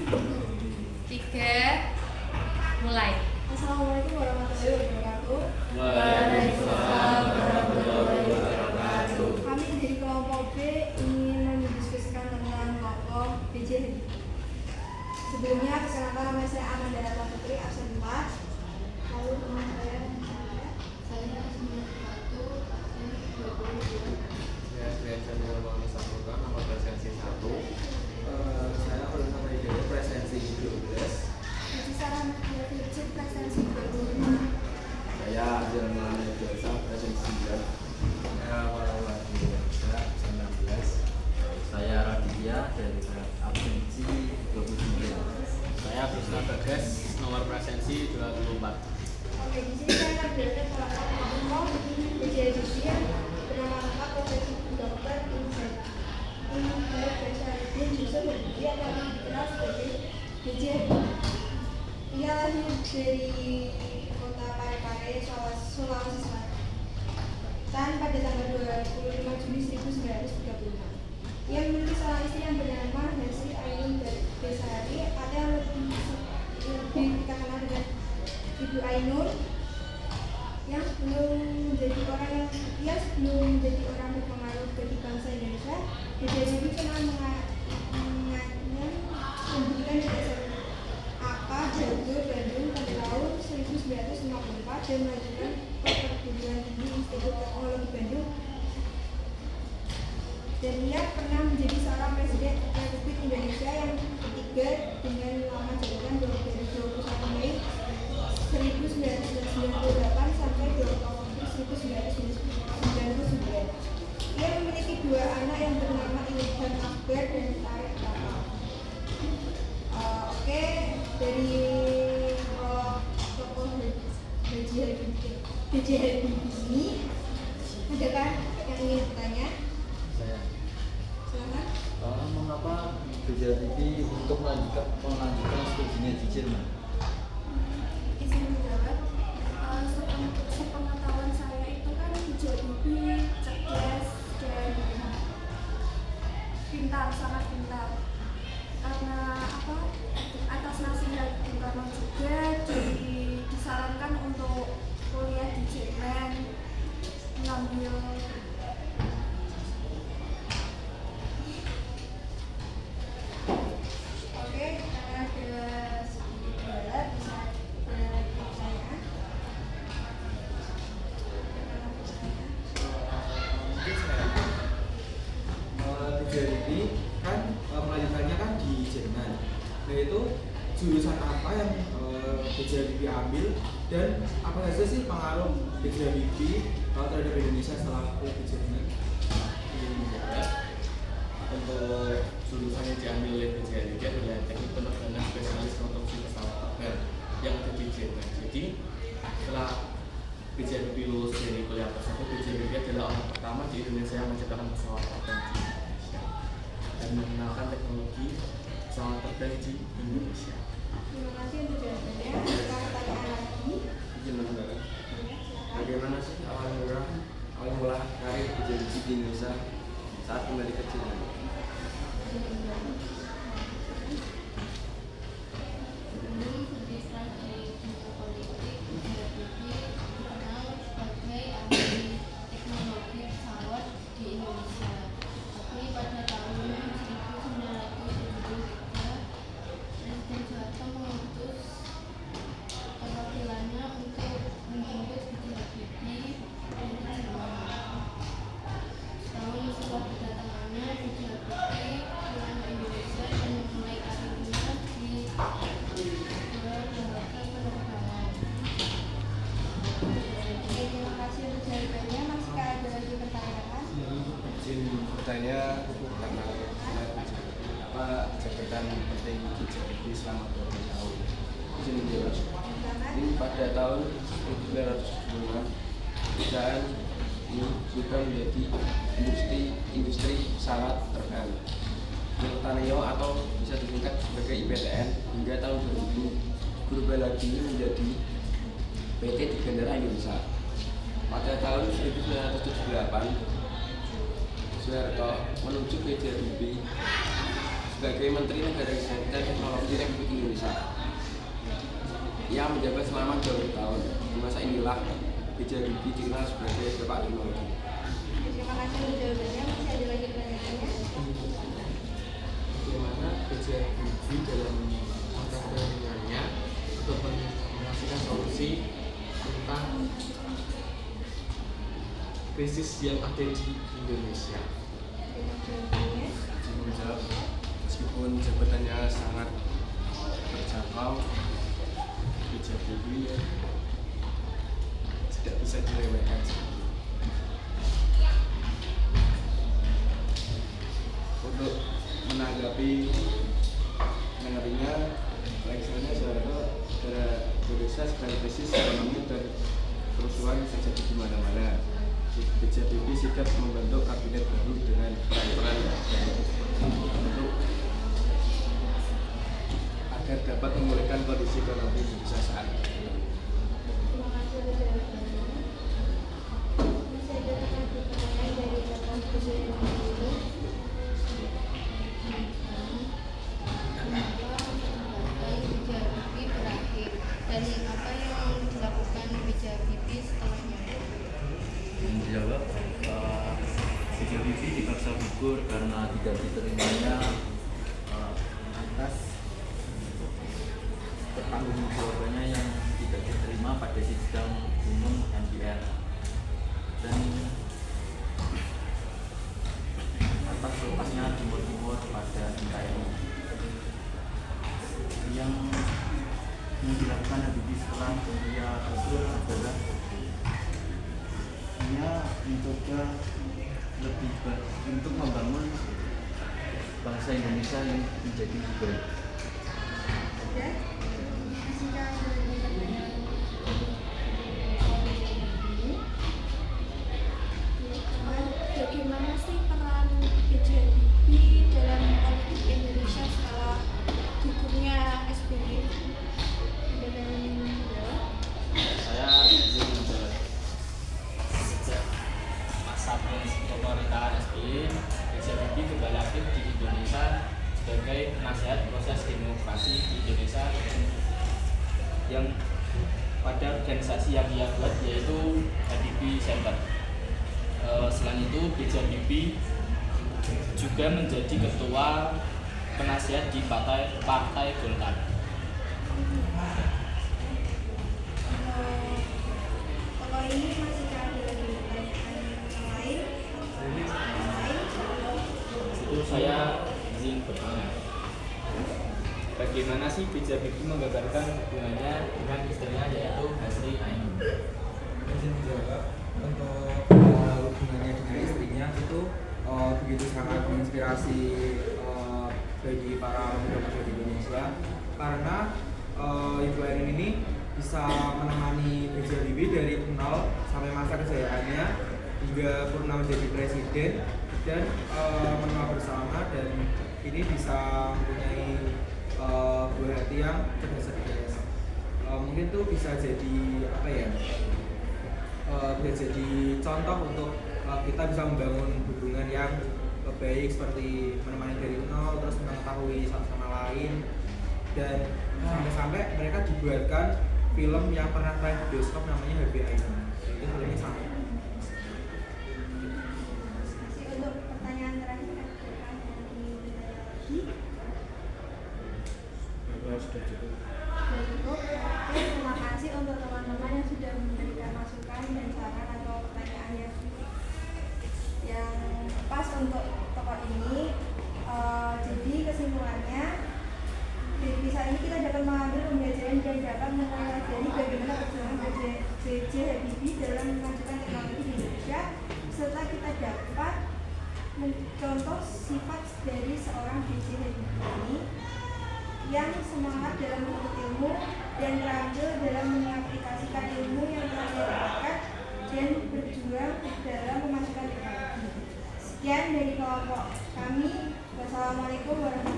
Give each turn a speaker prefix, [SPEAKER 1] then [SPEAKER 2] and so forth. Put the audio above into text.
[SPEAKER 1] Tiga, mulai.
[SPEAKER 2] Assalamualaikum warahmatullahi wabarakatuh.
[SPEAKER 3] Waalaikumsalam warahmatullahi wabarakatuh.
[SPEAKER 2] Kami dari kelompok B ingin mendiskusikan tentang tokoh B.J. Habibie. Sebelumnya, perkenalkan nama saya Amanda Ratna Putri, absen 4. Lalu teman saya
[SPEAKER 3] Saya Trianchan Muhammad Saputra, nomor presensi 1. Saya Oliver Hidayat, presensi 12.
[SPEAKER 2] Haji Sarah Nadia Firjit, presensi 25.
[SPEAKER 3] Saya Jerman Biasa, presensi 9. Saya Warawati Warsa, 19.
[SPEAKER 4] Saya Raditya dari absensi 29.
[SPEAKER 5] Saya Krishna Bagas, nomor presensi 24.
[SPEAKER 2] Oke, di sini saya akan belajar tentang tokoh B.J. Habibie yang bernama lengkap Profesor Dr. Insinyur Yusuf Habibie atau yang dikenal sebagai B.J. Habibie. Ia lahir dari kota Parepare, Sulawesi Selatan pada tanggal 25 Juni 1935. Ia memiliki seorang istri yang bernama Hesi Ainun Besari atau yang lebih kita kenal dengan Ibu Ainun, yang sebelum menjadi orang berpengaruh bagi bangsa Indonesia. B.J. Habibie pernah mengenyam pendidikan di SMA Jago Bandung pada tahun 1954 dan melanjutkan ke perguruan tinggi Institut Teknologi Bandung. Dan ia pernah menjadi seorang presiden Republik Indonesia yang ketiga dengan lama jabatan dari 21 Mei 1998 sampai 2 Oktober 1999. Ia memiliki 2 anak yang bernama Ilham Akbar dan Tarik Bapa. Oke, dari tokoh B.J. Habibie ini, adakah yang ingin bertanya?
[SPEAKER 4] Saya.
[SPEAKER 2] Silakan.
[SPEAKER 4] Mengapa B.J. Habibie untuk melanjutkan studinya di Jerman?
[SPEAKER 6] Izin menjawab, sepengetahuan saya itu kan B.J. Habibie cerdas dan pintar, sangat pintar. Karena atas nasihat Bung Karno juga disarankan untuk kuliah di Jerman, mengambil
[SPEAKER 2] Oke, karena ada sedikit kendala, bisa lagi pertanyaan.
[SPEAKER 3] Mungkin saya B.J. Habibie kan melanjutannya kan di Jerman. Nah itu jurusan apa yang B.J. Habibie ambil dan apa saja sih pengaruh B.J. Habibie terhadap Indonesia setelah kuliah di Jerman? Untuk jurusan yang diambil oleh B.J. Habibie adalah teknik penerbangan spesialis konstruksi pesawat terbang yang ada di Jerman. Jadi setelah B.J. Habibie lulus dari kuliah tersebut, B.J. Habibie adalah orang pertama di Indonesia yang menciptakan pesawat terbang di Indonesia dan mengenalkan teknologi pesawat terbang di Indonesia.
[SPEAKER 2] Terima kasih untuk jawabannya. Ada pertanyaan lagi?
[SPEAKER 7] Izin saudara,
[SPEAKER 2] Ya, silakan.
[SPEAKER 7] bagaimana sih awal mula karir B.J. Habibie di Indonesia saat kembali ke Jerman?
[SPEAKER 1] Sebelum studi strategi geopolitik, B.J. Habibie dikenal sebagai ahli teknologi pesawat di Indonesia. Tapi pada tahun 1973, Presiden Soeharto mengutus perwakilannya untuk menjemput B.J. Habibie dari Jerman. Setahun setelah kedatangannya, B.J. Habibie pulang ke Indonesia dan memulai karirnya di lembaga penerbangan.
[SPEAKER 2] Oke, terima kasih untuk jawabannya. Masih ada lagi pertanyaan?
[SPEAKER 7] Izin bertanya karena apa jabatan penting B.J. Habibie selama 20 tahun. Izin menjawab.
[SPEAKER 2] Silakan.
[SPEAKER 7] Ini pada tahun 1970-an perusahaan ini sudah menjadi industri pesawat terbang. Miltaneo atau bisa disingkat sebagai IPTN hingga tahun 2000 berubah lagi menjadi PT Dirgantara Indonesia. Pada tahun 1978 Soeharto menuju B.J. Habibie sebagai Menteri Negara Riset dan Teknologi Republik Indonesia. Ia menjabat selama 20 tahun. Di masa inilah B.J. Habibie dikenal sebagai Bapak Teknologi.
[SPEAKER 2] Terima kasih untuk jawabannya. Masih ada lagi pertanyaannya?
[SPEAKER 3] Bagaimana B.J. Habibie dalam konteks penelitiannya untuk menghasilkan solusi tentang krisis yang ada di Indonesia?
[SPEAKER 2] Jawabannya.
[SPEAKER 7] Menjawab, meskipun jabatannya sangat terjangkau, B.J. Habibie tidak bisa diremehkan. Untuk menanggapinya, Alexander Soeharto negara Indonesia sedang krisis ekonomi dan kerusuhan terjadi di mana-mana. B.J. Habibie sikap membentuk kabinet baru dengan peran-peran untuk agar dapat memulihkan kondisi ekonomi Indonesia saat ini.
[SPEAKER 2] Terima kasih untuk jawabannya. Masih ada lagi pertanyaan dari Bapak Presiden ini.
[SPEAKER 1] B.J. Habibie berakhir dan apa yang dilakukan B.J. Habibie setelahnya?
[SPEAKER 4] Menjawab, B.J. Habibie dipaksa gugur karena tidak diterimanya atas pertanggungjawabannya yang tidak diterima pada sidang umum MPR dan atas lepasnya timur-timur pada NKRI. Yang dilakukan Habibie setelah ia gugur adalah ia mencoba lebih baik untuk membangun bangsa Indonesia yang menjadi lebih baik.
[SPEAKER 2] Ada? Masih ada lagi pertanyaan?
[SPEAKER 6] Bagaimana sih peran B.J. Habibie dalam politik Indonesia setelah gugurnya SBY?
[SPEAKER 2] Ada yang menjawab?
[SPEAKER 5] Saya izin menjawab. Sejak masa pemerintahan SBY, B.J. Habibie kembali aktif di Indonesia sebagai penasihat proses demokrasi di Indonesia yang pada organisasi yang ia buat yaitu Habibie Center. Selain itu, B.J. Habibie juga menjadi ketua penasihat di Partai Golkar.
[SPEAKER 2] Kalau ini masih ada lagi pertanyaan lain?
[SPEAKER 5] Itu saya izin bertanya. Bagaimana sih B.J. Habibie menggambarkan hubungannya dengan istrinya yaitu Hasri Ainun?
[SPEAKER 8] Izin menjawab, untuk hubungannya dengan istrinya itu begitu sangat menginspirasi bagi para pemuda-pemuda di Indonesia karena Ibu Ainun ini bisa menemani B.J. Habibie dari nol sampai masa kejayaannya hingga pernah menjadi presiden dan menua bersama, dan ini bisa mempunyai buah hati yang cerdas. Mungkin tuh bisa jadi apa ya? Bisa jadi contoh untuk kita bisa membangun hubungan yang baik seperti menemani dari nol, terus mengetahui satu sama lain, dan sampai-sampai mereka dibuatkan film yang pernah tayang di bioskop namanya Happy Ainun. Itu filmnya sama.
[SPEAKER 2] Masih untuk pertanyaan terakhir, apakah ada yang ingin bertanya lagi?
[SPEAKER 3] Sudah cukup.
[SPEAKER 2] Sudah cukup. Oke, terima kasih untuk teman-teman yang sudah memberikan masukan dan saran atau pertanyaan yang pas untuk tokoh ini. Jadi kesimpulannya, dari kisah ini kita dapat mengambil pembelajaran dan dapat mempelajari bagaimana perjuangan B.J. Habibie dalam memajukan teknologi di Indonesia, serta kita dapat mencontoh sifat dari seorang B.J. Habibie ini yang semangat dalam menuntut ilmu dan terampil dalam mengaplikasikan ilmu yang telah dia dapatkan dan berjuang dalam memajukan teknologi. Sekian dari kelompok kami. Wassalamualaikum warahmatullahi wabarakatuh.